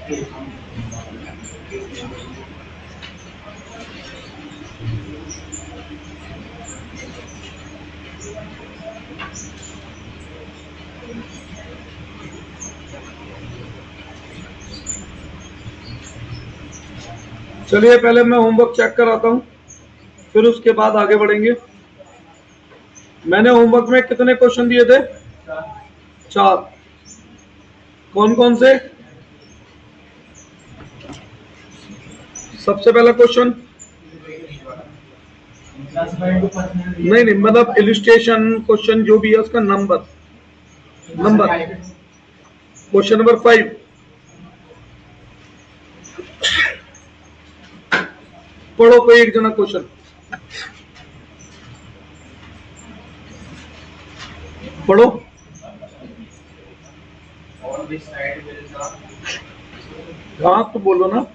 चलिए पहले मैं होमवर्क चेक कराता हूं, फिर उसके बाद आगे बढ़ेंगे। मैंने होमवर्क में कितने क्वेश्चन दिए थे? 4। कौन कौन से? सबसे पहला क्वेश्चन नहीं, मतलब इलिस्ट्रेशन क्वेश्चन जो भी है उसका नंबर। Question number 5। पढ़ो कोई एक जना क्वेश्चन पढ़ो। हाँ तो बोलो ना।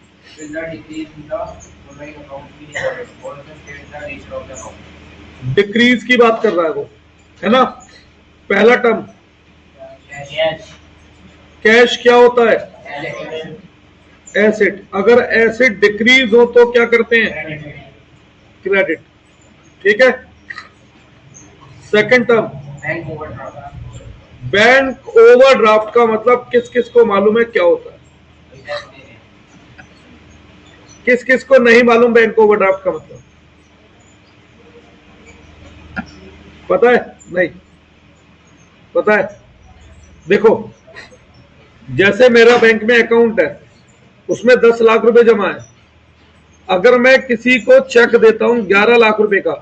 डिक्रीज की बात कर रहा है वो, है ना? पहला टर्म कैश क्या होता है? एसेट। अगर एसेट डिक्रीज हो तो क्या करते हैं? क्रेडिट। ठीक है। सेकंड टर्म बैंक ओवरड्राफ्ट का मतलब किस किस को मालूम है क्या होता है? किस किस को नहीं मालूम बैंक ओवरड्राफ्ट का मतलब? पता है? नहीं पता है? देखो, जैसे मेरा बैंक में अकाउंट है, उसमें 10 लाख रुपए जमा है। अगर मैं किसी को चेक देता हूं 11 लाख रुपए का,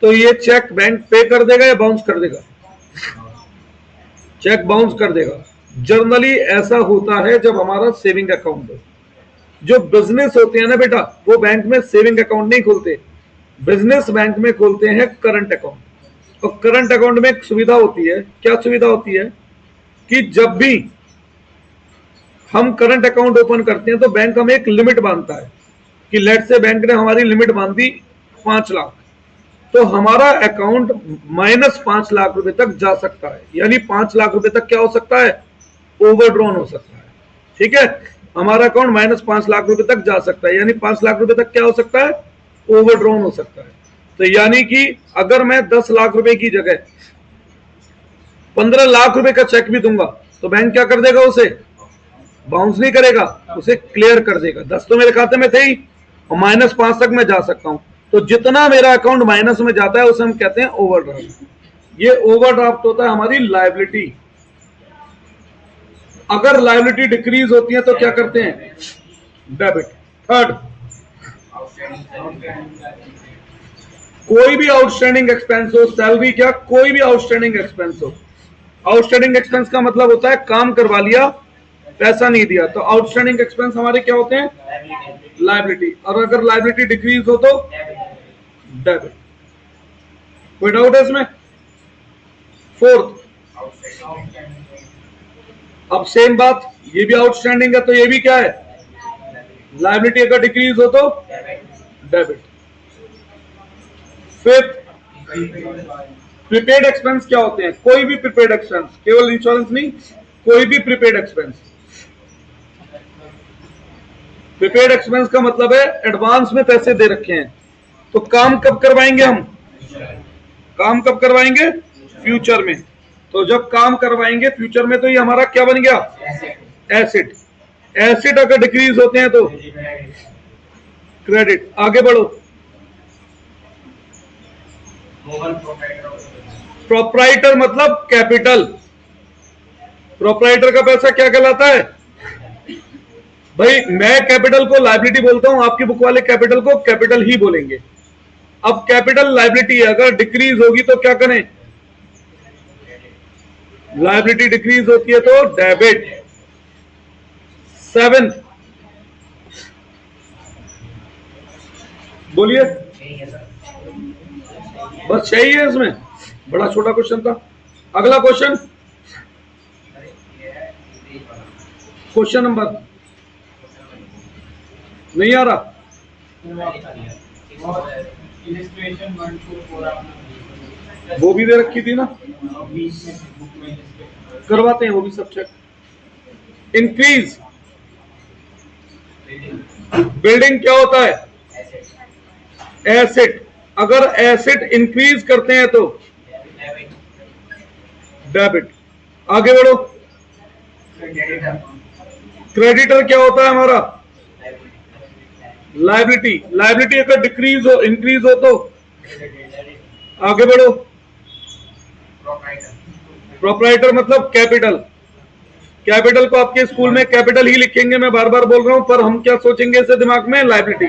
तो ये चेक बैंक पे कर देगा या बाउंस कर देगा? चेक बाउंस कर देगा। जनरली ऐसा होता है जब हमारा सेविंग अकाउंट हो। जो बिजनेस होते हैं ना बेटा, वो बैंक में सेविंग अकाउंट नहीं खोलते, बिजनेस बैंक में खोलते हैं करंट अकाउंट। और करंट अकाउंट में एक सुविधा होती है। क्या सुविधा होती है? कि जब भी हम करंट अकाउंट ओपन करते हैं तो बैंक हमें एक लिमिट बांधता है कि लेट से बैंक ने हमारी लिमिट बांधी 5 लाख, तो हमारा अकाउंट -5 लाख रुपए तक जा सकता है। यानी 5 लाख रुपए तक क्या हो सकता है? ओवरड्रॉन हो सकता है। ठीक है, हमारा अकाउंट -5 लाख रुपए तक जा सकता है, यानी 5 लाख रुपए तक क्या हो सकता है? ओवरड्रॉन हो सकता है। तो यानी कि अगर मैं 10 लाख रुपए की जगह 15 लाख रुपए का चेक भी दूंगा तो बैंक क्या कर देगा? उसे बाउंस नहीं करेगा, उसे क्लियर कर देगा। 10 तो मेरे खाते में थे ही, और -5 तक मैं जा सकता हूं। तो जितना मेरा अकाउंट माइनस में जाता है उसे हम कहते हैं ओवरड्राफ्ट। ये ओवरड्राफ्ट होता है हमारी लायबिलिटी। अगर लायबिलिटी डिक्रीज होती है तो क्या करते हैं? डेबिट। थर्ड, कोई भी आउटस्टैंडिंग एक्सपेंस हो, सैलरी क्या, कोई भी आउटस्टैंडिंग एक्सपेंस हो। आउटस्टैंडिंग एक्सपेंस का मतलब होता है काम करवा लिया, पैसा नहीं दिया, तो आउटस्टैंडिंग एक्सपेंस हमारे क्या होते हैं? लायबिलिटी। और अगर लायबिलिटी डिक्रीज हो तो डेबिट। कोई डाउट है इसमें? फोर्थ, अब सेम बात, ये भी आउटस्टैंडिंग है तो ये भी क्या है? लायबिलिटी। अगर डिक्रीज हो तो डेबिट। फिफ्थ, प्रीपेड एक्सपेंस क्या होते हैं? कोई भी प्रीपेड एक्सपेंस, केवल इंश्योरेंस नहीं, कोई भी प्रीपेड एक्सपेंस। प्रीपेड एक्सपेंस का मतलब है एडवांस में पैसे दे रखे हैं, तो काम कब करवाएंगे हम? काम कब करवाएंगे? फ्यूचर में। तो जब काम करवाएंगे फ्यूचर में तो ये हमारा क्या बन गया? एसेट। एसेट अगर डिक्रीज होते हैं तो क्रेडिट। आगे बढ़ो। प्रोप्राइटर मतलब कैपिटल। प्रोप्राइटर का पैसा क्या कहलाता है? भाई मैं कैपिटल को लायबिलिटी बोलता हूं, आपकी बुक वाले कैपिटल को कैपिटल ही बोलेंगे। अब कैपिटल लायबिलिटी है, अगर डिक्रीज होगी तो क्या करें? लायबिलिटी डिक्रीज होती है तो डेबिट। 7, बोलिए। बस यही है इसमें, बड़ा छोटा क्वेश्चन था। अगला क्वेश्चन, क्वेश्चन नंबर नहीं आ रहा। वो भी दे रखी थी ना, करवाते हैं वो भी सब चेक। इंक्रीज, बिल्डिंग क्या होता है? एसेट। अगर एसेट इंक्रीज करते हैं तो डेबिट। आगे बढ़ो। क्रेडिटर क्या होता है हमारा? लायबिलिटी। लायबिलिटी अगर डिक्रीज हो इंक्रीज हो तो आगे बढ़ो। प्रोप्राइटर मतलब कैपिटल। कैपिटल को आपके स्कूल में कैपिटल ही लिखेंगे, मैं बार बार बोल रहा हूं, पर हम क्या सोचेंगे इसे दिमाग में? लायबिलिटी।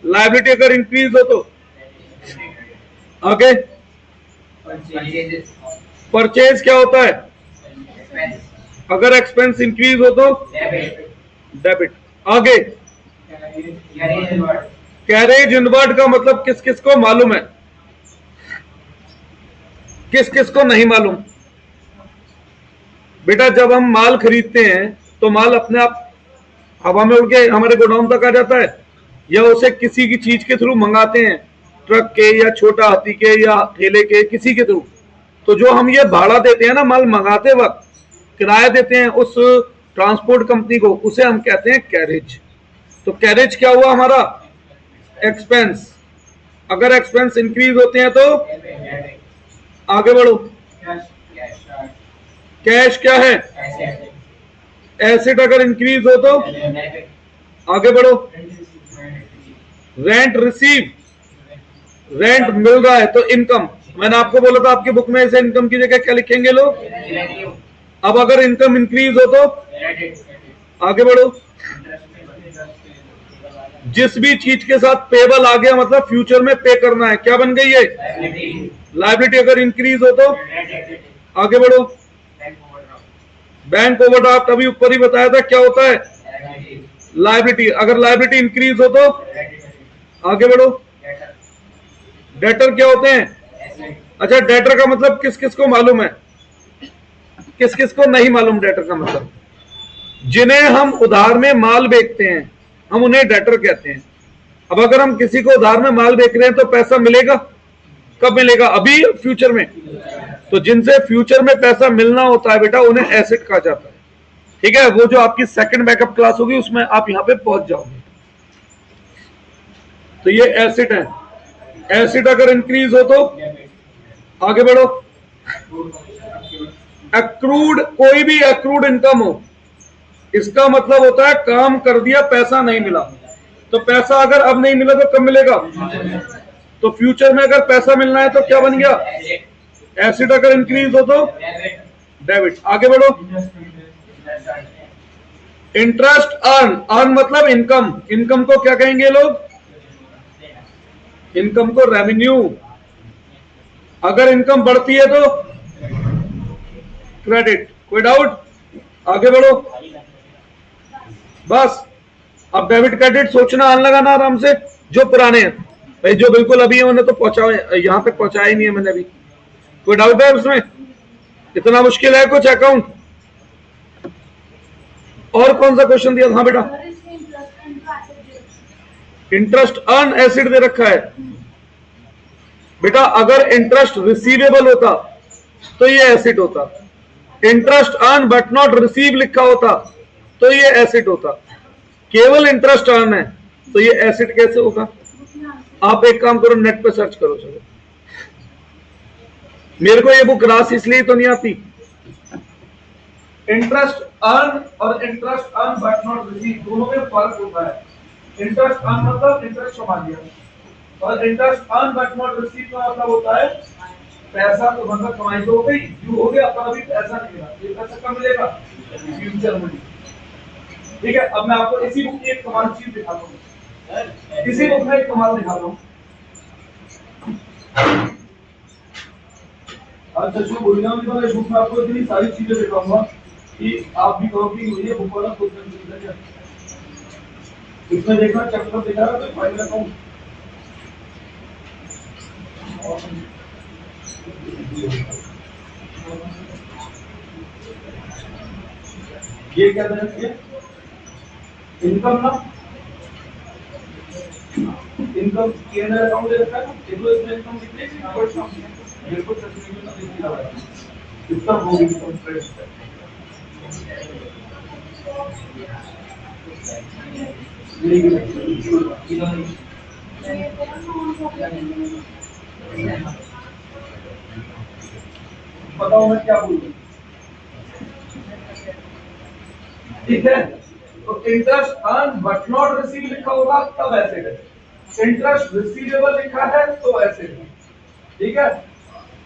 लायबिलिटी अगर इंक्रीज हो तो आगे। परचेज क्या होता है? अगर एक्सपेंस इंक्रीज हो तो डेबिट। आगे। कैरेज इनवर्ड का मतलब किस किस को मालूम है? किस किस को नहीं मालूम? बेटा जब हम माल खरीदते हैं तो माल अपने आप हवा में उड़ के हमारे गोडाउन तक आ जाता है, या उसे किसी की चीज के थ्रू मंगाते हैं, ट्रक के या छोटा हाथी के या ठेले के, किसी के थ्रू। तो जो हम ये भाड़ा देते हैं ना माल मंगाते वक्त, किराया देते हैं उस ट्रांसपोर्ट कंपनी को, उसे हम कहते हैं कैरेज। तो कैरेज क्या हुआ हमारा? एक्सपेंस। अगर एक्सपेंस इंक्रीज होते हैं तो आगे बढ़ो। कैश क्या है? एसेट अगर इंक्रीज हो तो आगे बढ़ो। Rent receive. रेंट मिल रहा है तो इनकम। मैंने आपको बोला था आपकी बुक में इसे इनकम की जगह क्या लिखेंगे लोग? अब अगर इनकम इंक्रीज हो तो आगे बढ़ो। जिस भी चीज के साथ पेबल आ गया मतलब फ्यूचर में पे करना है, क्या बन गई है? लायबिलिटी अगर इंक्रीज हो तो आगे बढ़ो। बैंक ओवरड्राफ्ट अभी ऊपर ही बताया था क्या होता है? लायबिलिटी। अगर लायबिलिटी इंक्रीज हो तो आगे बढ़ो। डेटर क्या होते हैं? अच्छा, डेटर का मतलब किस किस को मालूम है? किस किस को नहीं मालूम डेटर का मतलब? जिन्हें हम उधार में माल बेचते हैं हम उन्हें डेटर कहते हैं। अब अगर हम किसी को उधार में माल बेच रहे हैं तो पैसा मिलेगा कब? मिलेगा अभी, फ्यूचर में। तो जिनसे फ्यूचर में पैसा मिलना होता है बेटा उन्हें एसेट कहा जाता है। ठीक है, वो जो आपकी सेकंड बैकअप क्लास होगी उसमें आप यहां पे पहुंच जाओगे। तो ये एसेट है। एसेट अगर इंक्रीज हो तो आगे बढ़ो। एक्रूड, कोई भी एक्रूड इनकम हो, इसका मतलब होता है काम कर दिया पैसा नहीं मिला। तो पैसा अगर अब नहीं मिला तो कब मिलेगा? तो फ्यूचर में अगर पैसा मिलना है तो क्या बन गया? एसेट अगर इंक्रीज हो तो डेबिट। आगे बढ़ो। Interest earn. अर्न मतलब इनकम। इनकम को क्या कहेंगे लोग? इनकम को रेवेन्यू। अगर इनकम बढ़ती है तो क्रेडिट। कोई डाउट? आगे बढ़ो। बस अब डेबिट क्रेडिट सोचना आने लगा ना आराम से। जो पुराने हैं भाई, जो बिल्कुल अभी है उन्हें तो पहुंचा, यहां तक पहुंचाया ही नहीं है मैंने अभी। कोई डाउट है उसमें? इतना मुश्किल है कुछ अकाउंट? और कौन सा क्वेश्चन दिया था बेटा? इंटरेस्ट अर्न एसिड दे रखा है बेटा। अगर इंटरेस्ट रिसीवेबल होता तो ये एसिड होता। Interest earn but not receive लिखा होता तो ये एसिड होता। केवल इंटरेस्ट अर्न है तो ये एसिड कैसे होगा? आप एक काम करो, नेट पे सर्च करो। चलो, मेरे को ये बुक रास इसलिए तो नहीं आती। इंटरेस्ट अर्न और interest earn but not receive दोनों में फर्क होता है। इंटरेस्ट अर्न मतलब इंटरेस्ट कमा लिया, और interest earn but not receive का मतलब होता है पैसा तो मतलब कमाई तो हो गई, जो हो गया पर अभी पैसा नहीं मिला। ये पैसा कब मिलेगा? फ्यूचर में। ठीक है, अब मैं आपको इसी बुक की एक कमाल चीज दिखाता हूँ। इसी बुक में एक कमाल दिखाता हूँ। आज सच बोल रहा हूँ, इस बुक में आपको इतनी सारी चीजें दिखाऊंगा कि आप भी कहो कि ये बुक वाला खुद में इसमें देखना चैप्टर दिखा रहा है तो फाइल अकाउंट। ये क्या है? इनकम ना, इनकम के अंदर अकाउंट दे रखा है। देखो इसमें इनकम कितनी है? बिल्कुल इसका वो इनकम बताओ मैं क्या बोलूं, ठीक है। तो interest earn but not receive लिखा होगा तब एसेट है, इंटरेस्ट रिसीवेबल लिखा है तो एसेट है, ठीक है।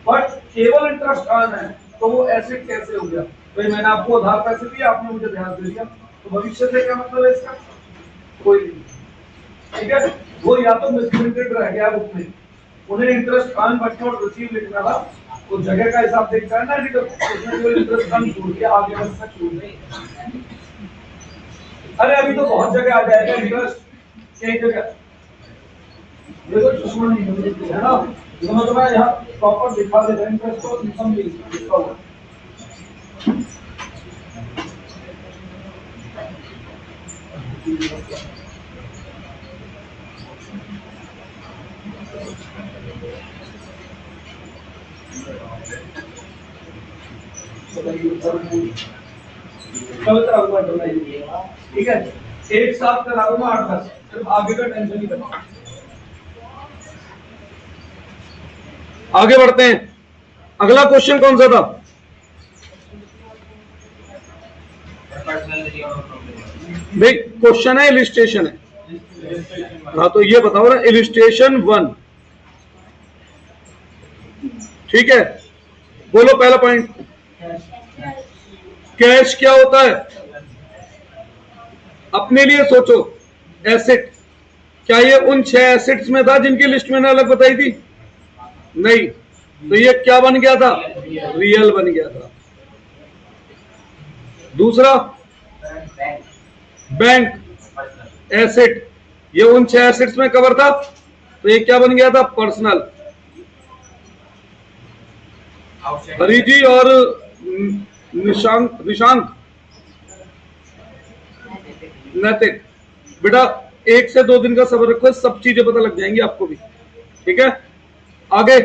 बट केवल इंटरेस्ट अर्न है तो वो एसेट कैसे हो गया? भाई मैंने आपको उधार पैसे दिए, आपने मुझे ब्याज दे दिया, तो भविष्य से क्या मतलब है इसका? कोई नहीं, ठीक है। वो या तो मिसप्रिंटेड रह गया बुक में, उन्हें interest earn but not receive लिखना था, तो जगह का हिसाब देखता है ना एडिटर, उसने जो इंटरेस्ट अर्न छोड़ दिया आगे बढ़ना छोड़ दिया। अरे अभी तो बहुत जगह आ जाएगा इंटरेस्ट, एक जगह ये तो दुश्मन नहीं है ना, समझ में यहाँ प्रॉपर दिखा देते हैं इंटरेस्ट और इनकम लिखा हुआ। ठीक है, एक साथ करा दूंगा 8-10, सिर्फ आगे का टेंशन नहीं करना। आगे बढ़ते हैं, अगला क्वेश्चन कौन सा था? भाई क्वेश्चन है इलिस्ट्रेशन है, हाँ तो ये बताओ ना, इलिस्ट्रेशन 1, ठीक है। बोलो पहला पॉइंट, कैश क्या होता है? अपने लिए सोचो, एसेट, क्या ये उन 6 एसेट्स में था जिनकी लिस्ट मैंने अलग बताई थी? नहीं, तो ये क्या बन गया था? रियल बन गया था। दूसरा, बैंक एसेट, ये उन 6 एसेट्स में कवर था, तो ये क्या बन गया था? पर्सनल। हरीजी और निशांक नैतिक, बेटा 1 से 2 दिन का सब्र रखो, सब चीजें पता लग जाएंगी आपको भी, ठीक है। आगे,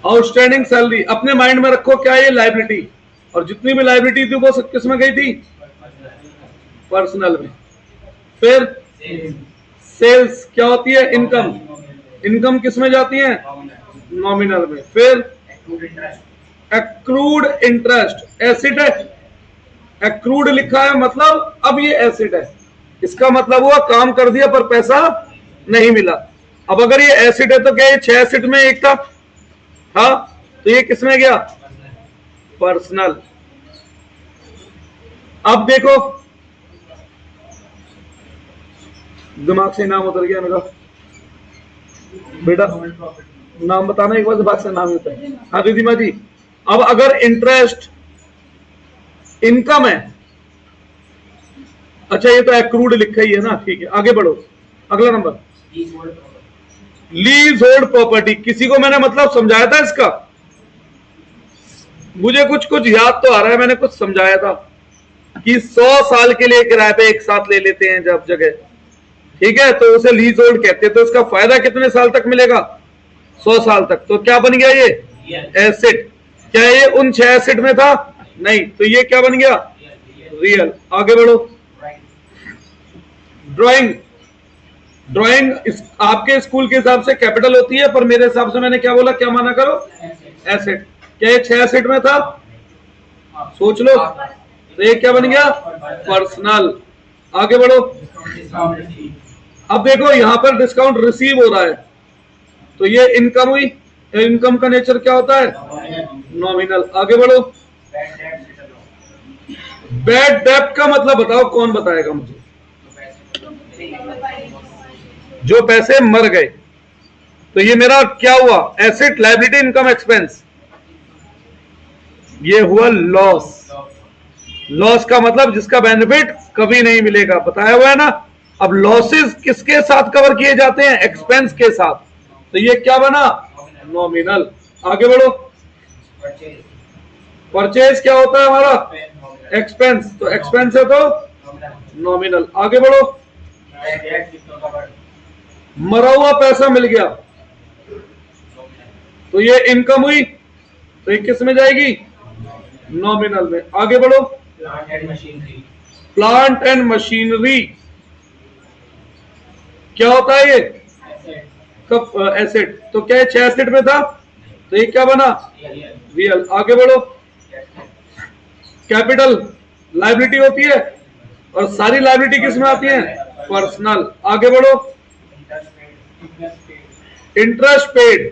आउटस्टैंडिंग सैलरी, अपने माइंड में रखो क्या ये लाइबिलिटी, और जितनी भी लाइबिलिटी थी वो सब किस में गई थी? पर्सनल में। फिर सेल्स क्या होती है? इनकम, इनकम किस में जाती है? नॉमिनल में। फिर एक्रूड इंटरेस्ट, एसिड है, एक्रूड लिखा है मतलब अब ये एसिड है, इसका मतलब हुआ काम कर दिया पर पैसा नहीं मिला। अब अगर ये एसिड है तो क्या ये 6 एसिड में एक था? हाँ, तो ये किस में गया? पर्सनल। अब देखो, दिमाग से नाम उतर गया मेरा, बेटा नाम बताना एक बार, दिमाग से नाम होता है। हाँ रिधिमा जी, अब अगर इंटरेस्ट इनकम है, अच्छा ये तो एक्रूड लिखा ही है ना, ठीक है आगे बढ़ो। अगला नंबर, लीज होल्ड प्रॉपर्टी, किसी को मैंने मतलब समझाया था इसका? मुझे कुछ कुछ याद तो आ रहा है, मैंने कुछ समझाया था कि 100 साल के लिए किराए पे एक साथ ले लेते हैं जब जगह, ठीक है, तो उसे लीज होल्ड कहते हैं। तो इसका फायदा कितने साल तक मिलेगा? 100 साल तक। तो क्या बन गया ये? एसेट। क्या ये उन 6 एसेट में था? नहीं, तो ये क्या बन गया? रियल। आगे बढ़ो। ड्राइंग, ड्राइंग आपके स्कूल के हिसाब से कैपिटल होती है, पर मेरे हिसाब से मैंने क्या बोला, क्या माना करो? एसेट। क्या ये 6 एसेट में था? सोच लो, तो ये क्या बन गया? पर्सनल। आगे बढ़ो। अब देखो यहां पर डिस्काउंट रिसीव हो रहा है, तो ये इनकम हुई, इनकम का नेचर क्या होता है? नॉमिनल। आगे बढ़ो। बैड डेब्ट का मतलब बताओ, कौन बताएगा मुझे? जो पैसे मर गए, तो ये मेरा क्या हुआ? एसेट, लायबिलिटी, इनकम, एक्सपेंस, ये हुआ लॉस। लॉस का मतलब जिसका बेनिफिट कभी नहीं मिलेगा, बताया हुआ है ना। अब लॉसेस किसके साथ कवर किए जाते हैं? एक्सपेंस के साथ। तो ये क्या बना? नॉमिनल। आगे बढ़ो। परचेज क्या होता है हमारा? एक्सपेंस, तो एक्सपेंस है तो नॉमिनल। आगे बढ़ो। मरा हुआ पैसा मिल गया, तो ये इनकम हुई, तो ये किस में जाएगी? नॉमिनल में। आगे बढ़ो। प्लांट एंड मशीनरी क्या होता है ये? कब एसेट। तो क्या 6 एसेट में था, तो ये क्या बना? रियल। आगे बढ़ो। कैपिटल लायबिलिटी होती है, और सारी लायबिलिटी किस में आती है? पर्सनल। आगे बढ़ो। Interest paid.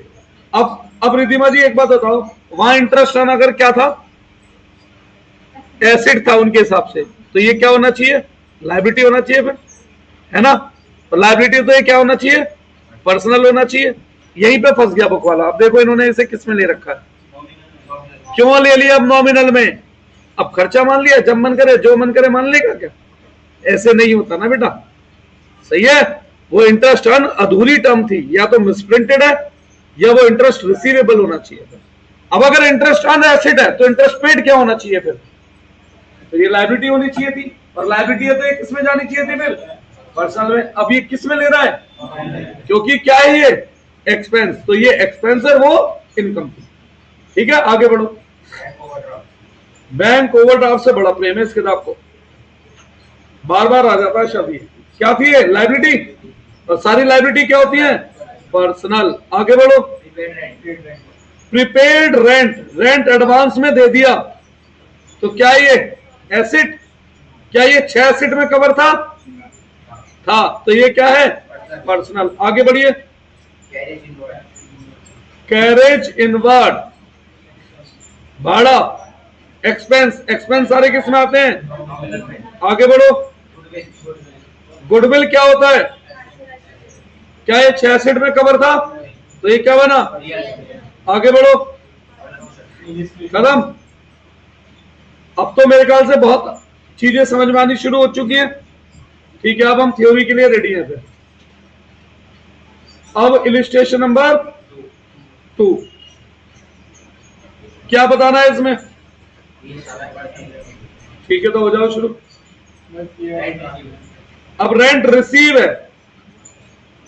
अब रिधिमा जी एक बात बताओ, वहां इंटरेस्ट आना अगर क्या था? एसिड था उनके हिसाब से, तो ये क्या होना चाहिए? लायबिलिटी होना चाहिए फिर, है ना? तो लायबिलिटी तो ये क्या होना चाहिए? पर्सनल होना चाहिए। यहीं पे फंस गया बकवाला। अब देखो इन्होंने इसे किस में ले रखा है, क्यों ले लिया अब नॉमिनल में? अब खर्चा मान लिया, जब मन करे जो मन करे मान लेगा क्या? ऐसे नहीं होता ना बेटा, सही है? वो इंटरेस्ट अर्न अधूरी टर्म थी, या तो मिसप्रिंटेड है या वो इंटरेस्ट रिसीवेबल होना चाहिए। अब अगर इंटरेस्ट अर्न एसेट है तो इंटरेस्ट पेड क्या होना चाहिए फिर? तो ये लायबिलिटी होनी चाहिए थी, और लायबिलिटी है तो ये किस में जानी चाहिए थी फिर? पर्सनल में। अब ये किस में ले रहा है? क्योंकि क्या है ये? एक्सपेंस। तो ये एक्सपेंस है, वो इनकम थी। ठीक है, आगे बढ़ो। बैंक ओवरड्राफ्ट से बड़ा प्रेम है इस किताब को, बार बार आ जाता है शब्द। क्या थी ये? लायबिलिटी। और सारी लायबिलिटी क्या होती है? पर्सनल। आगे बढ़ो। प्रीपेड रेंट, रेंट एडवांस में दे दिया, तो क्या ये एसेट? क्या ये 6 एसेट में कवर था? तो ये क्या है? पर्सनल। आगे बढ़िए। कैरेज इनवर्ड, भाड़ा, एक्सपेंस। एक्सपेंस सारे किस में आते हैं? आगे बढ़ो। गुडविल क्या होता है? क्या ये 6 एसेट में कवर था? तो ये क्या बना? आगे बढ़ो। खत्म। अब तो मेरे ख्याल से बहुत चीजें समझ में आनी शुरू हो चुकी हैं। ठीक है, अब हम थ्योरी के लिए रेडी हैं फिर। अब इलिस्ट्रेशन नंबर 2, क्या बताना है इसमें? ठीक है, तो हो जाओ शुरू। अब रेंट रिसीव है,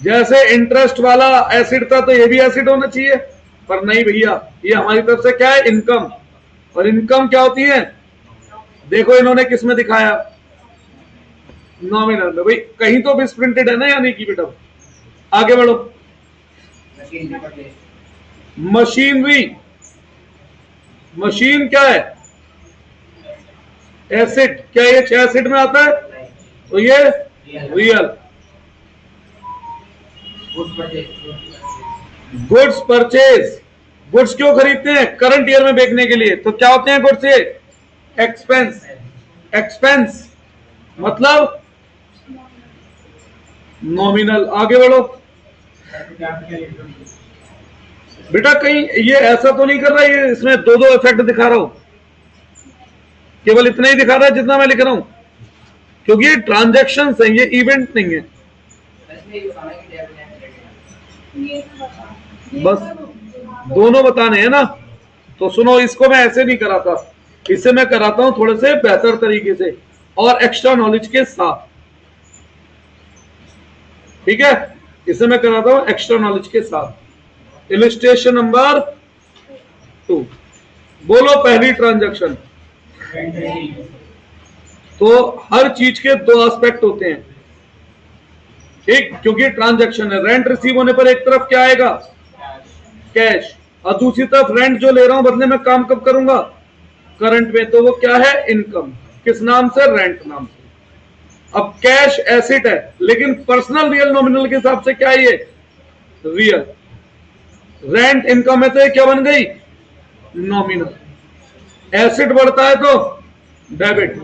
जैसे इंटरेस्ट वाला एसिड था तो ये भी एसिड होना चाहिए, पर नहीं भैया, ये हमारी तरफ से क्या है? इनकम। और इनकम क्या होती है? देखो इन्होंने किस में दिखाया? नॉमिनल में। भाई कहीं तो मिसप्रिंटेड है ना, यानी कि बेटा। आगे बढ़ो। मशीनरी, मशीन क्या है? एसिड। क्या ये 6 एसिड में आता है? तो ये रियल। गुड्स परचेज, गुड्स क्यों खरीदते हैं? करंट ईयर में बेचने के लिए। तो क्या होते हैं गुड्स? ये एक्सपेंस। एक्सपेंस मतलब नॉमिनल। आगे बढ़ो। बेटा कहीं ये ऐसा तो नहीं कर रहा, ये इसमें दो इफेक्ट दिखा रहा हूं? केवल इतना ही दिखा रहा है जितना मैं लिख रहा हूं, क्योंकि ये ट्रांजैक्शंस हैं, ये इवेंट नहीं है। बस दोनों बताने हैं ना, तो सुनो, इसको मैं ऐसे नहीं कराता, इसे मैं कराता हूं थोड़े से बेहतर तरीके से और एक्स्ट्रा नॉलेज के साथ। ठीक है, इसे मैं कराता हूं एक्स्ट्रा नॉलेज के साथ। इलिस्ट्रेशन नंबर 2, बोलो पहली ट्रांजैक्शन। तो हर चीज के 2 एस्पेक्ट होते हैं, ठीक, क्योंकि ट्रांजैक्शन है। रेंट रिसीव होने पर एक तरफ क्या आएगा? कैश, और दूसरी तरफ रेंट जो ले रहा हूं बदले में काम कब करूंगा? करंट में। तो वो क्या है? इनकम। किस नाम से? रेंट नाम से। अब कैश एसेट है, लेकिन पर्सनल रियल नॉमिनल के हिसाब से क्या है? ये रियल। रेंट इनकम है तो ये क्या बन गई? नॉमिनल। एसेट बढ़ता है तो डेबिट,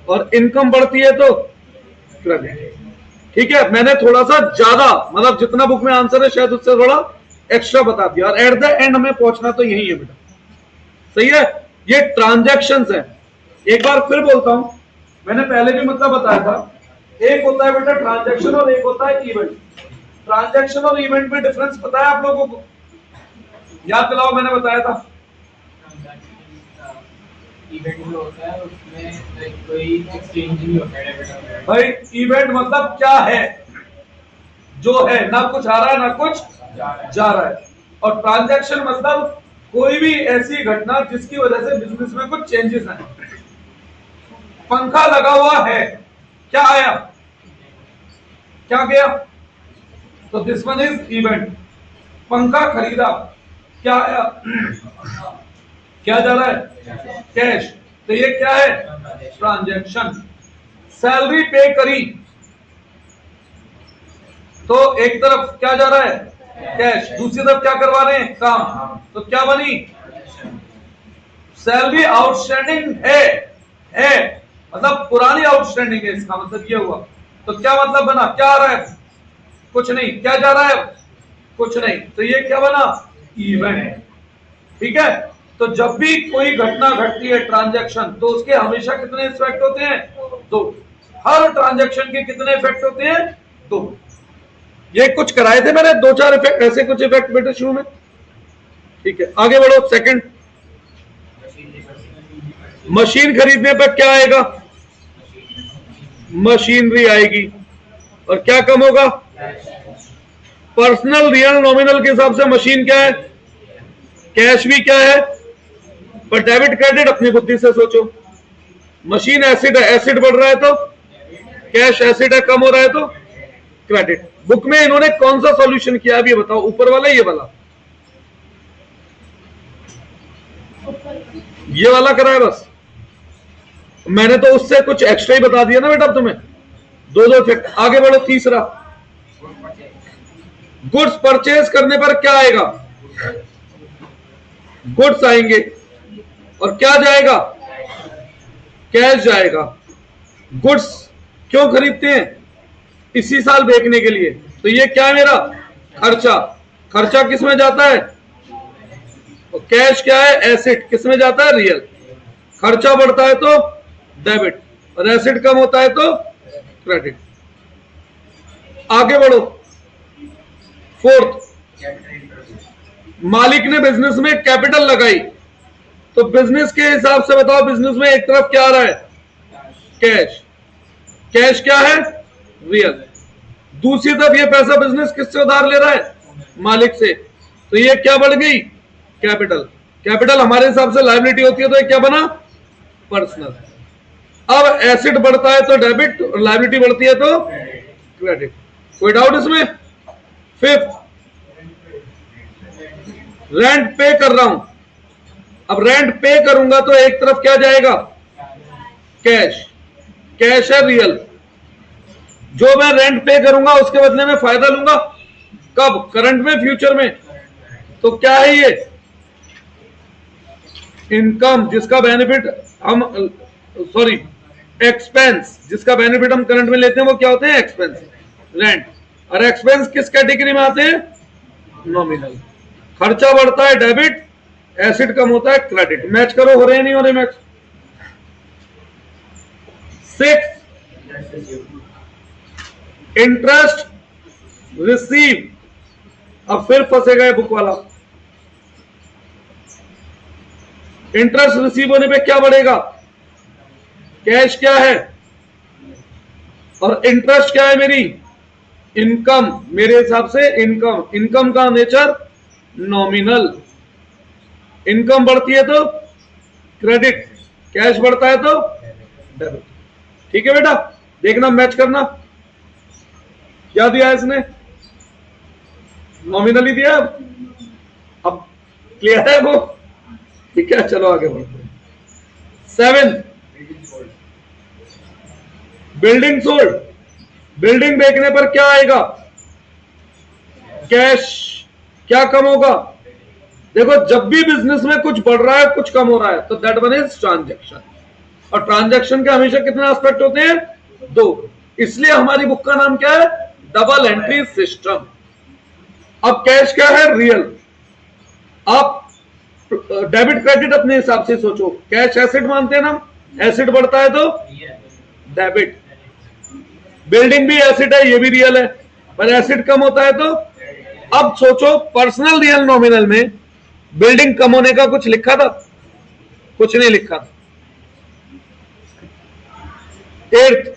और इनकम बढ़ती है तो क्रेडिट। ठीक है, मैंने थोड़ा सा ज्यादा, मतलब जितना बुक में आंसर है शायद उससे थोड़ा एक्स्ट्रा बता दिया, और एट द एंड हमें पहुंचना तो यही है बेटा। सही है, ये ट्रांजैक्शंस है। एक बार फिर बोलता हूं, मैंने पहले भी मतलब बताया था, एक होता है बेटा ट्रांजैक्शन और एक होता है इवेंट। ट्रांजैक्शन और इवेंट में डिफरेंस पता है आप लोगों को? याद दिलाओ, मैंने बताया था। इवेंट जो होता है उसमें कोई एक्सचेंज नहीं होता है। भाई इवेंट मतलब क्या है? जो है, ना कुछ आ रहा है ना कुछ जा रहा है। और ट्रांजैक्शन मतलब कोई भी ऐसी घटना जिसकी वजह से बिजनेस में कुछ चेंजेस आए। पंखा लगा हुआ है, क्या आया, क्या गया, तो दिस वन इज इवेंट। पंखा खरीदा, क्या आया, क्या जा रहा है, कैश, तो ये क्या है, ट्रांजैक्शन। सैलरी पे करी, तो एक तरफ क्या जा रहा है, कैश, दूसरी तरफ क्या करवा रहे हैं, काम, तो क्या बनी, सैलरी आउटस्टैंडिंग है मतलब पुरानी आउटस्टैंडिंग है, इसका मतलब ये हुआ। तो क्या मतलब बना, क्या आ रहा है, कुछ नहीं, क्या जा रहा है, कुछ नहीं, तो ये क्या बना, इवेंट। ठीक है, तो जब भी कोई घटना घटती है ट्रांजैक्शन, तो उसके हमेशा कितने इफेक्ट होते हैं, दो। हर ट्रांजैक्शन के कितने इफेक्ट होते हैं, दो। ये कुछ कराए थे मैंने, दो चार इफेक्ट, ऐसे कुछ इफेक्ट बेटे शुरू में। ठीक है, आगे बढ़ो। सेकंड, मशीन खरीदने पर क्या आएगा, मशीनरी आएगी, और क्या कम होगा, पर्सनल रियल नॉमिनल के हिसाब से मशीन क्या है, कैश भी क्या है, पर डेबिट क्रेडिट अपनी बुद्धि से सोचो। मशीन एसिड है, एसिड बढ़ रहा है तो कैश, एसिड है कम हो रहा है तो क्रेडिट। बुक में इन्होंने कौन सा सॉल्यूशन किया अभी बताओ, ऊपर वाला ये वाला, ये वाला करा है बस, मैंने तो उससे कुछ एक्स्ट्रा ही बता दिया ना बेटा तुम्हें, दो दो इफेक्ट। आगे बढ़ो। तीसरा, गुड्स परचेज करने पर क्या आएगा, गुड्स आएंगे, और क्या जाएगा, कैश जाएगा। गुड्स क्यों खरीदते हैं, इसी साल बेचने के लिए, तो ये क्या है मेरा, खर्चा। खर्चा किस में जाता है, और कैश क्या है, एसेट, किस में जाता है, रियल। खर्चा बढ़ता है तो डेबिट, और एसेट कम होता है तो क्रेडिट। आगे बढ़ो। फोर्थ, मालिक ने बिजनेस में कैपिटल लगाई, तो बिजनेस के हिसाब से बताओ, बिजनेस में एक तरफ क्या आ रहा है, कैश, कैश क्या है, रियल। दूसरी तरफ ये पैसा बिजनेस किससे उधार ले रहा है, मालिक से, तो ये क्या बढ़ गई, कैपिटल। कैपिटल हमारे हिसाब से लायबिलिटी होती है, तो ये क्या बना, पर्सनल। अब एसेट बढ़ता है तो डेबिट, और लायबिलिटी बढ़ती है तो क्रेडिट। कोई डाउट इसमें। फिफ्थ, रेंट पे कर रहा हूं, अब रेंट पे करूंगा तो एक तरफ क्या जाएगा, कैश, कैश है रियल। जो मैं रेंट पे करूंगा उसके बदले में फायदा लूंगा, कब, करंट में, फ्यूचर में, तो क्या है ये, इनकम, जिसका बेनिफिट हम, सॉरी, एक्सपेंस, जिसका बेनिफिट हम करंट में लेते हैं वो क्या होते हैं, एक्सपेंस, रेंट। और एक्सपेंस किस कैटेगरी में आते हैं, नॉमिनल। खर्चा बढ़ता है डेबिट, एसिड कम होता है क्रेडिट। मैच करो, हो रहे हैं नहीं हो रहे मैच। 6, इंटरेस्ट रिसीव, अब फिर फंसे गए बुक वाला। इंटरेस्ट रिसीव होने पे क्या बढ़ेगा, कैश क्या है, और इंटरेस्ट क्या है मेरी, इनकम। मेरे हिसाब से इनकम, इनकम का नेचर नॉमिनल। इनकम बढ़ती है तो क्रेडिट, कैश बढ़ता है तो डेबिट। ठीक है बेटा, देखना, मैच करना। क्या दिया है इसने, नॉमिनली दिया, अब क्लियर है वो। ठीक है, चलो आगे बढ़ते हैं। 7, बिल्डिंग सोल्ड, बिल्डिंग बेचने पर क्या आएगा, कैश, क्या कम होगा। देखो, जब भी बिजनेस में कुछ बढ़ रहा है कुछ कम हो रहा है, तो दैट वन इज ट्रांजैक्शन। और ट्रांजैक्शन के हमेशा कितने एस्पेक्ट होते हैं, 2। इसलिए हमारी बुक का नाम क्या है, डबल एंट्री सिस्टम। अब कैश क्या है, रियल। आप डेबिट क्रेडिट अपने हिसाब से सोचो। कैश एसेट मानते हैं ना, एसेट बढ़ता है तो डेबिट। बिल्डिंग भी एसेट है, ये भी रियल है, पर एसेट कम होता है तो। अब सोचो, पर्सनल रियल नॉमिनल में बिल्डिंग कम होने का कुछ लिखा था, कुछ नहीं लिखा था। 8,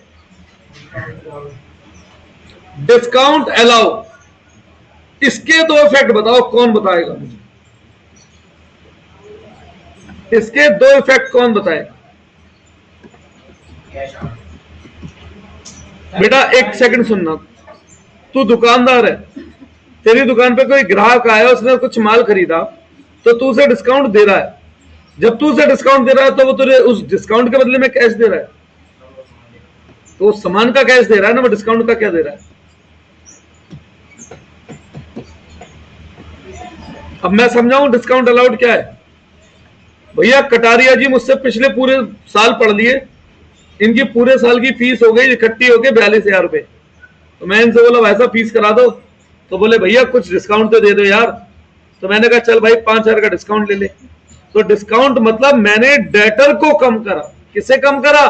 डिस्काउंट अलाउ, इसके 2 इफेक्ट बताओ, कौन बताएगा मुझे, इसके 2 इफेक्ट कौन बताएगा। बेटा एक सेकंड सुनना, तू दुकानदार है, तेरी दुकान पे कोई ग्राहक आया, उसने कुछ माल खरीदा, तो तू उसे डिस्काउंट दे रहा है। जब तू उसे डिस्काउंट दे रहा है तो वो तुझे उस डिस्काउंट के बदले में कैश दे रहा है, तो उस सामान का कैश दे रहा है ना, वो डिस्काउंट का क्या दे रहा है। अब मैं समझाऊं डिस्काउंट अलाउड क्या है। भैया कटारिया जी मुझसे पिछले पूरे साल पढ़ लिए, इनकी पूरे साल की फीस हो गई इकट्ठी होके 42,000 रुपए। तो मैं इनसे बोला भाई साहब फीस करा दो, तो बोले भैया कुछ डिस्काउंट तो दे दो यार। तो मैंने कहा चल भाई 5,000 का डिस्काउंट ले ले। तो डिस्काउंट मतलब मैंने डेटर को कम करा। किसे कम करा?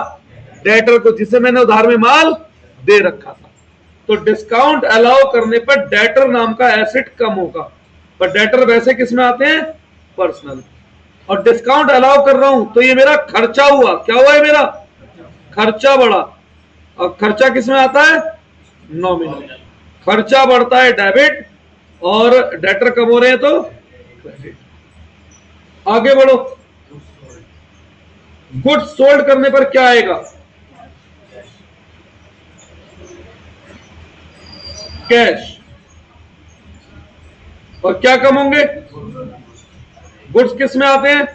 डेटर को, जिसे मैंने उधार में माल दे रखा था। तो डिस्काउंट अलाउ करने पर डेटर नाम का एसेट कम होगा, पर डेटर वैसे किस में आते हैं? पर्सनल। और डिस्काउंट अलाउ कर रहा हूं तो ये मेरा खर्चा हुआ। क्या हुआ है? मेरा खर्चा बढ़ा। और खर्चा किस में आता है? नॉमिनल। खर्चा बढ़ता है डेबिट, और डेटर कम हो रहे हैं तो क्रेडिट। आगे बढ़ो। गुड्स सोल्ड करने पर क्या आएगा? कैश। और क्या कम होंगे? गुड्स किस में आते हैं?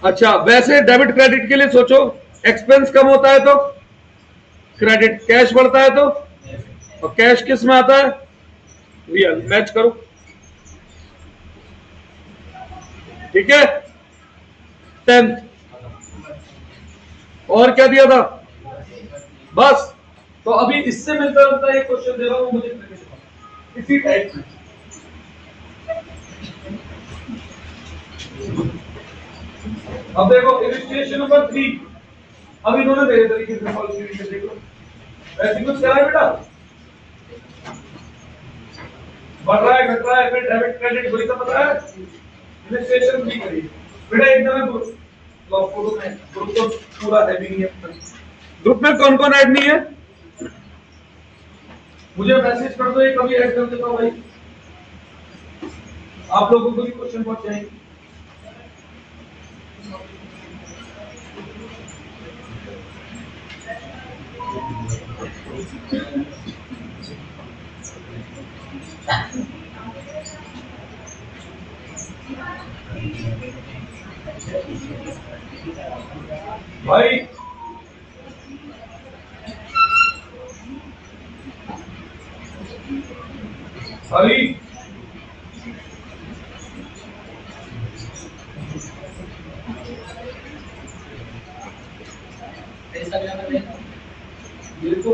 अच्छा, वैसे डेबिट क्रेडिट के लिए सोचो, एक्सपेंस कम होता है तो क्रेडिट, कैश बढ़ता है तो, और कैश किस में आता है? रियल। मैच करो, ठीक है। 10th और क्या दिया था? बस। तो अभी इससे मिलता जुलता एक क्वेश्चन दे रहा हूं, मुझे इसी टाइप में। अब देखो इलस्ट्रेशन नंबर 3, अब इन्होंने मेरे तरीके से सॉल्व करके देखो। वैसे कुछ करा है बेटा? बढ़ रहा है, घट रहा है, फिर डेबिट क्रेडिट वही सब पता है। इलस्ट्रेशन भी करिए बेटा। एकदम ग्रुप में, ग्रुप तो पूरा है भी नहीं है। ग्रुप में कौन कौन ऐड नहीं है? मुझे मैसेज कर दो, ये कभी ऐड कर देता हूं भाई, आप लोगों को भी क्वेश्चन पहुंच जाएंगे। भाई हरी, देखो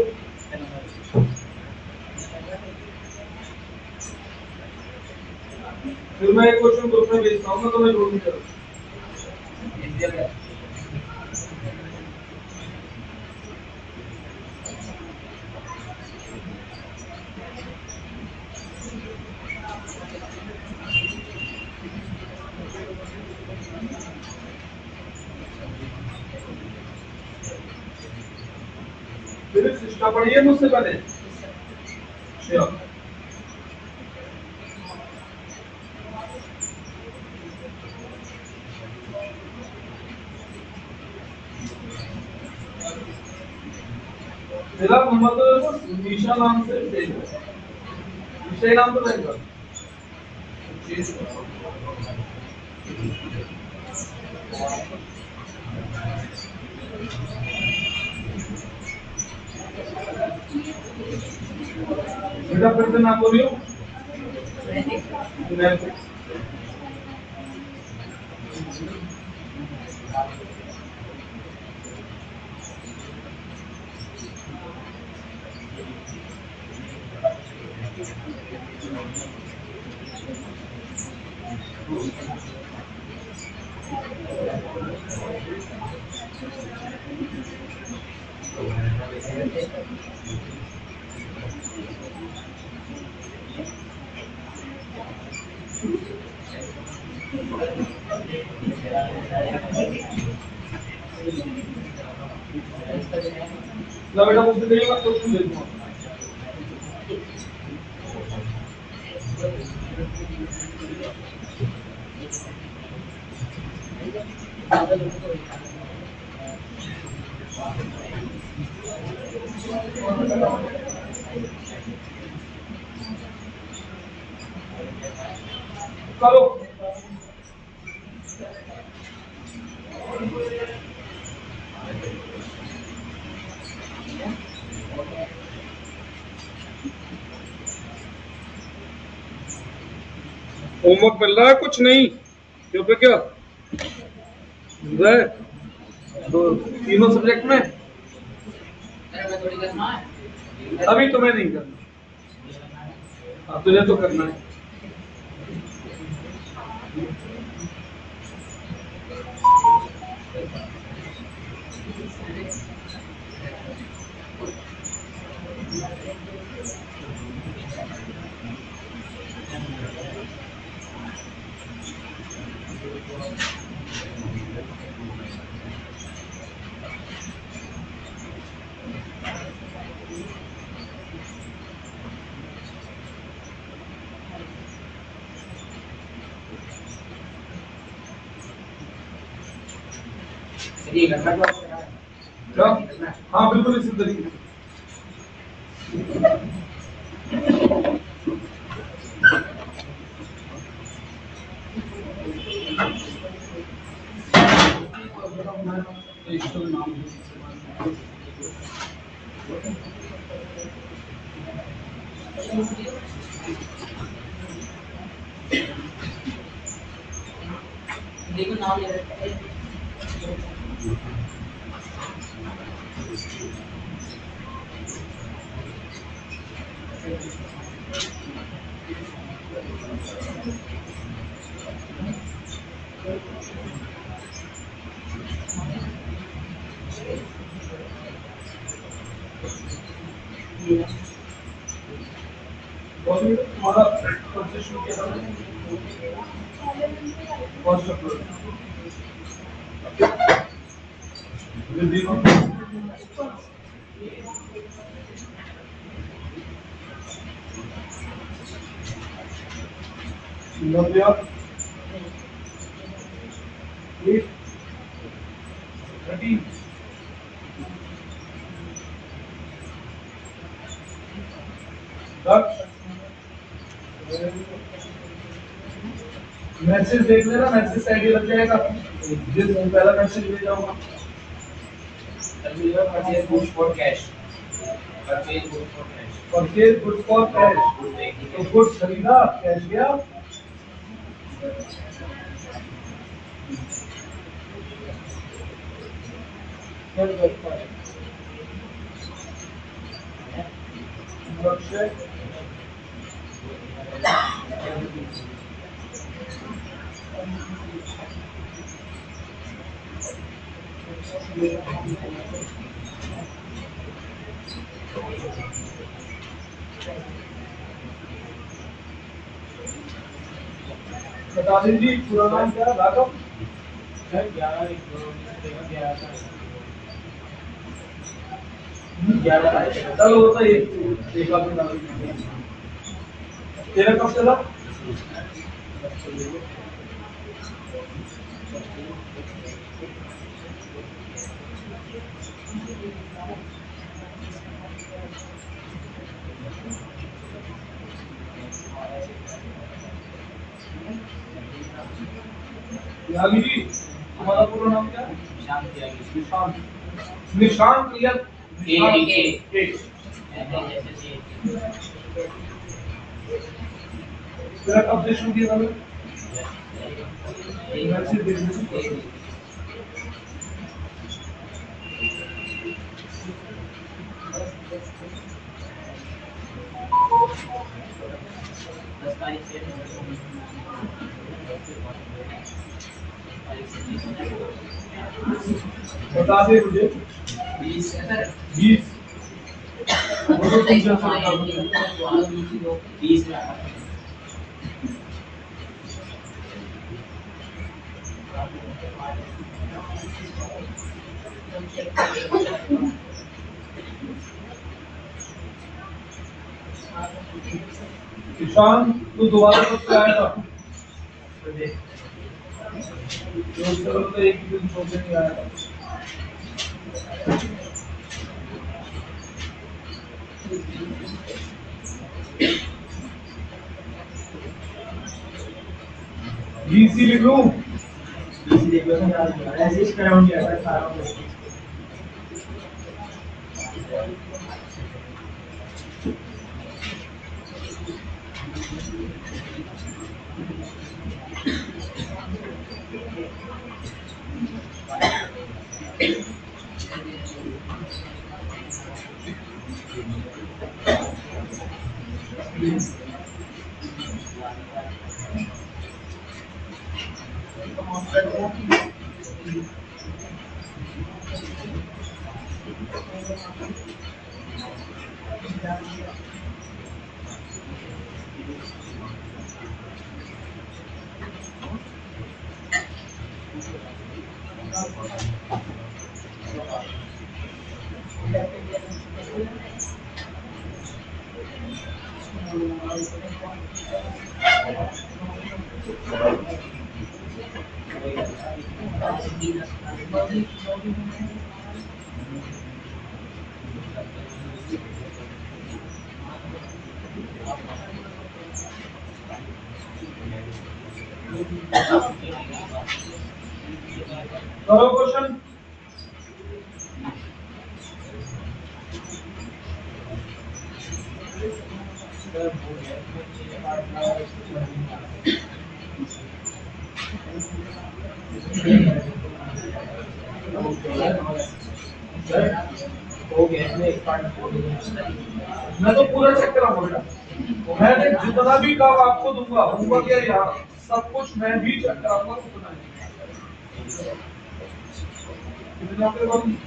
फिर मैं एक क्वेश्चन ग्रुप में भेजता हूँ ना, तो मैं जोड़ नहीं करूँ। फिजिक्स इसका पढ़िए मुझसे पहले। श्योर। मेरा मोहम्मद निशा नाम से भेजो, विषय नाम तो रहेगा। बेटा फिर से नाम बोलियो। बेटा मुझसे कहिएगा, क्वेश्चन दे दूंगा। करो। होमवर्क मिल रहा है कुछ नहीं? क्यों पे क्या मिल रहा है? दो तीनों सब्जेक्ट में अभी तुम्हें नहीं करना। हाँ तुझे तो करना है। क्या? हाँ बिल्कुल इसी तरीके से। देखो नाम ले रहे हैं। तुम्हारा कब शुरू किया था? First April. नव्या 13 मैसेज देख लेना, मैसेज आईडी लग जाएगा। जिस पहला मैसेज ले जाऊंगा purchase goods for cash. Purchase goods for cash. Purchase goods for cash. तो गुड्स खरीदा, कैश गया। बता दीजिए पूरा नाम क्या है? राघव। सर 11 चलो होता है एक आप बता दीजिए। तेरा कब चला? यागी जी हमारा पूरा नाम क्या है? निशांत या तेरा कब से शुरू किया था? बता दे मुझे। 20 20 ईशान तू दोबारा कब से आया था? तो एक दिन छोड़ के नहीं आया था। बीसी लिख लूं? ऐसे ही अराउंड किया था सारा कुछ। करो क्वेश्चन। हो गया इसमें एक पार्ट हो गया। मैं तो पूरा चेक कराऊंगा बेटा। मैंने जितना भी काम आपको दूंगा होमवर्क या यहाँ सब कुछ मैं भी चेक कराऊंगा उतना ही। कितना पे बन?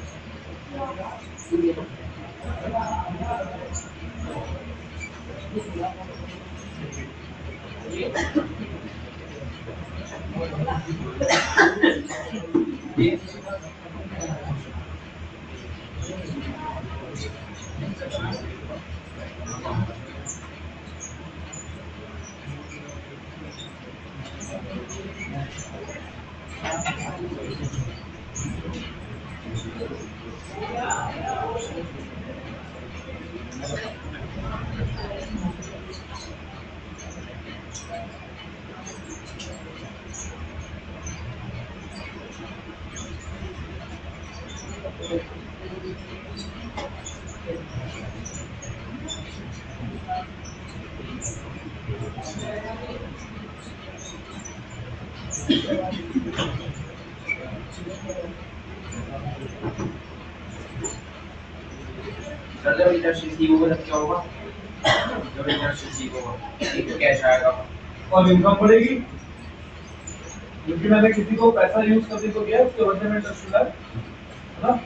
सर जब इंटरेस्ट रिसीव होगा तब क्या होगा? जब इंटरेस्ट रिसीव होगा एक तो कैश आएगा और इनकम बढ़ेगी क्योंकि मैंने किसी को पैसा यूज करने को दिया उसके बदले में इंटरेस्ट मिला है ना।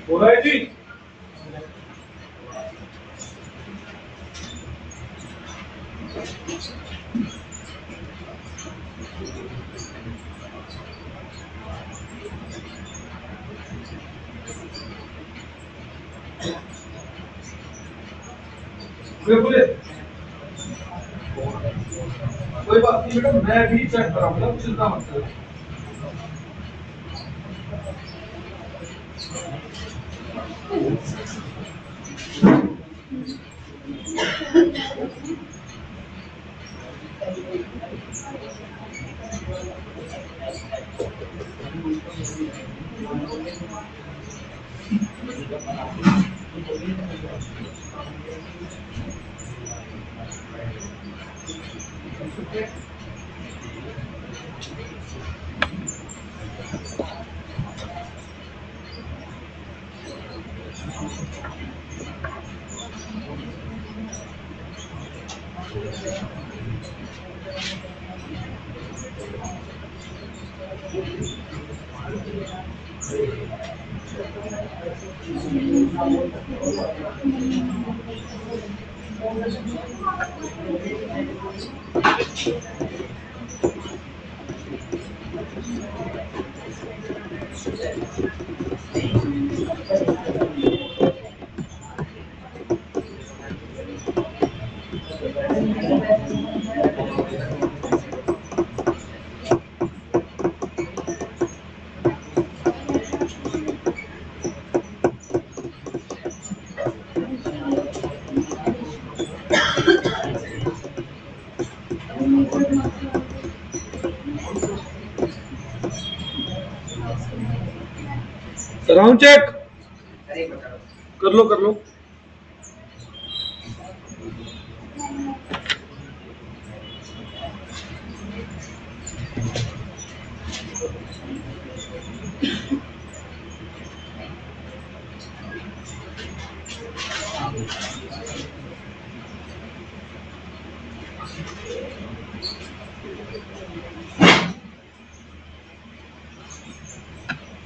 हो रहा है जी। बोले कोई बात नहीं बेटा मैं भी चेक कराऊंगा चिंता मत करो। राउंड चेक कर लो कर लो।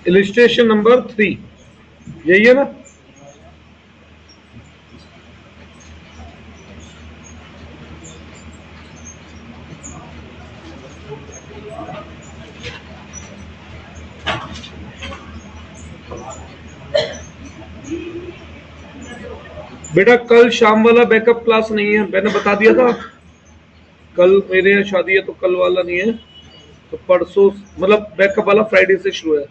इलिस्ट्रेशन नंबर 3 यही है ना? बेटा कल शाम वाला बैकअप क्लास नहीं है, मैंने बता दिया था। कल मेरे यहाँ शादी है तो कल वाला नहीं है, तो परसों मतलब बैकअप वाला फ्राइडे से शुरू है।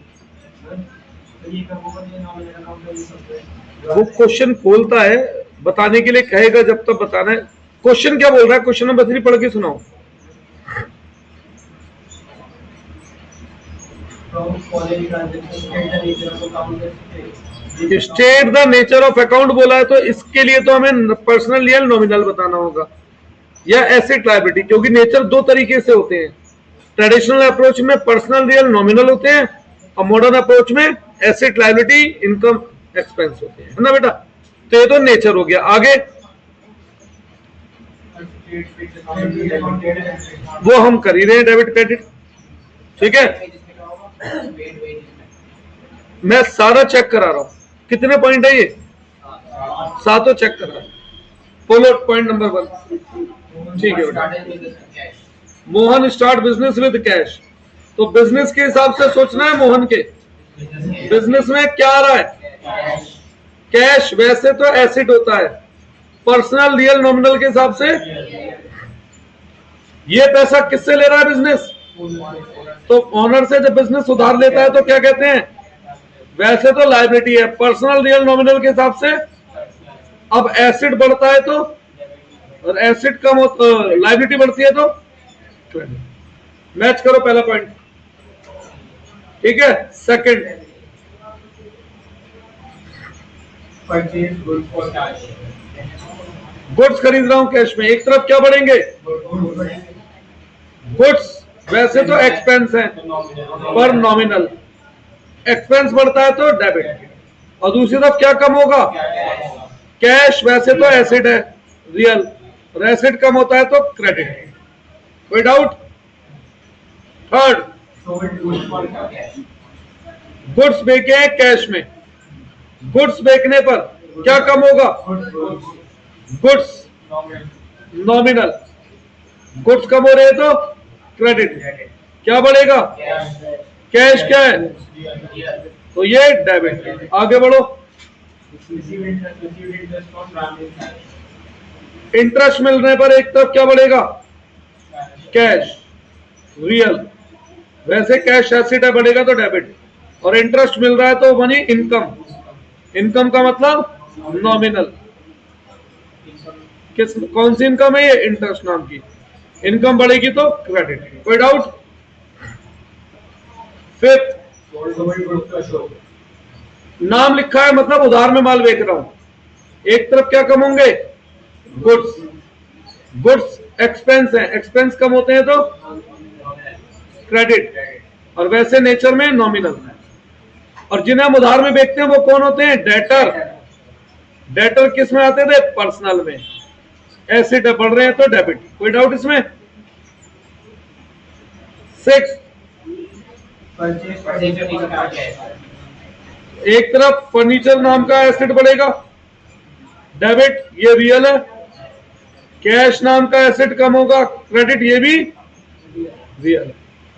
वो क्वेश्चन खोलता है, बताने के लिए कहेगा, जब तक बताना है। क्वेश्चन क्या बोल रहा है? क्वेश्चन नंबर 3 पढ़ के सुनाओ। State the nature of account बोला है, तो इसके लिए तो हमें पर्सनल या नॉमिनल बताना होगा, या एसेट लायबिलिटी, क्योंकि नेचर दो तरीके से होते हैं। ट्रेडिशनल अप्रोच में पर्सनल रियल नॉमिनल होते हैं, और मॉडर्न अप्रोच में एसेट लायबिलिटी इनकम एक्सपेंस होते हैं, है ना बेटा? तो ये तो नेचर हो गया। आगे वो हम कर ही रहे हैं, डेबिट क्रेडिट, ठीक है। मैं सारा चेक करा रहा हूं, कितने पॉइंट है ये? 7 चेक कर रहा हूं। फॉलो पॉइंट नंबर 1, ठीक है बेटा। Mohan start business with cash, तो बिजनेस के हिसाब से सोचना है। मोहन के बिजनेस में क्या आ रहा है? कैश। वैसे तो एसेट होता है, पर्सनल रियल नॉमिनल के हिसाब से। ये पैसा किससे ले रहा है बिजनेस? तो ओनर से। जब बिजनेस उधार लेता है तो क्या कहते हैं? वैसे तो लायबिलिटी है, पर्सनल रियल नॉमिनल के हिसाब से। अब एसेट बढ़ता है तो, और एसेट कम हो तो लायबिलिटी बढ़ती है तो मैच करो पहला पॉइंट, ठीक है। सेकंड, गुड्स खरीद रहा हूं कैश में, एक तरफ क्या बढ़ेंगे? गुड्स। वैसे तो एक्सपेंस है पर नॉमिनल, एक्सपेंस बढ़ता है तो डेबिट, और दूसरी तरफ क्या कम होगा? कैश। वैसे तो एसेट है रियल, और एसेट कम होता है तो क्रेडिट। कोई डाउट? थर्ड, गुड्स बेचे हैं कैश में, गुड्स बेचने पर क्या कम होगा? गुड्स नॉमिनल, गुड्स कम हो रहे हैं तो क्रेडिट। क्या बढ़ेगा? कैश। क्या है? तो ये डेबिट। आगे बढ़ो। इंटरेस्ट मिलने पर एक तरफ क्या बढ़ेगा? Cash real. वैसे कैश एसेट है, बढ़ेगा तो डेबिट, और इंटरेस्ट मिल रहा है तो मनी इनकम। इनकम का मतलब नॉमिनल। किस कौन सी इनकम है ये? इंटरेस्ट नाम की इनकम बढ़ेगी तो क्रेडिट। कोई डाउट? फिफ्थ, नाम लिखा है मतलब उधार में माल बेच रहा हूं। एक तरफ क्या कम होंगे? गुड्स। गुड्स एक्सपेंस है, एक्सपेंस कम होते हैं तो क्रेडिट, और वैसे नेचर में नॉमिनल। और जिन्हें हम उधार में बेचते हैं वो कौन होते हैं? डेटर। डेटर किस में आते थे? पर्सनल में। एसेट बढ़ रहे हैं तो डेबिट। कोई डाउट इसमें? 6, फर्नीचर नीचे का क्या है? एक तरफ फर्नीचर नाम का एसेट बढ़ेगा, डेबिट, ये रियल है। कैश नाम का एसेट कम होगा, क्रेडिट, ये भी रियल है।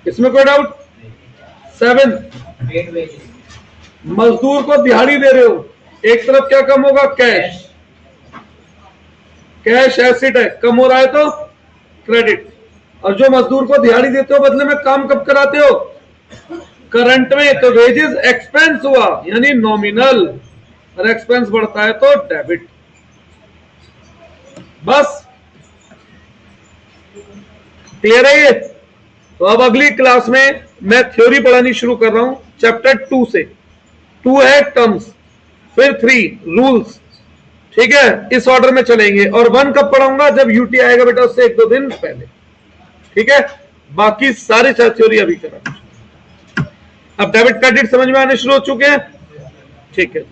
इसमें कोई डाउट? 7, पेड वेजेस, मजदूर को दिहाड़ी दे रहे हो, एक तरफ क्या कम होगा? कैश। कैश एसेट है, कम हो रहा है तो क्रेडिट। और जो मजदूर को दिहाड़ी देते हो बदले में काम कब कराते हो? करंट में। तो वेजेस एक्सपेंस हुआ यानी नॉमिनल, और एक्सपेंस बढ़ता है तो डेबिट। बस क्लियर है ये? तो अब अगली क्लास में मैं थ्योरी पढ़ानी शुरू कर रहा हूं चैप्टर 2 से। 2 है टर्म्स, फिर 3 रूल्स, ठीक है, इस ऑर्डर में चलेंगे। और 1 कब पढ़ाऊंगा? जब यूटी आएगा बेटा, उससे 1-2 दिन पहले, ठीक है। बाकी सारे थ्योरी अभी करा। अब डेबिट क्रेडिट समझ में आने शुरू हो चुके हैं, ठीक है।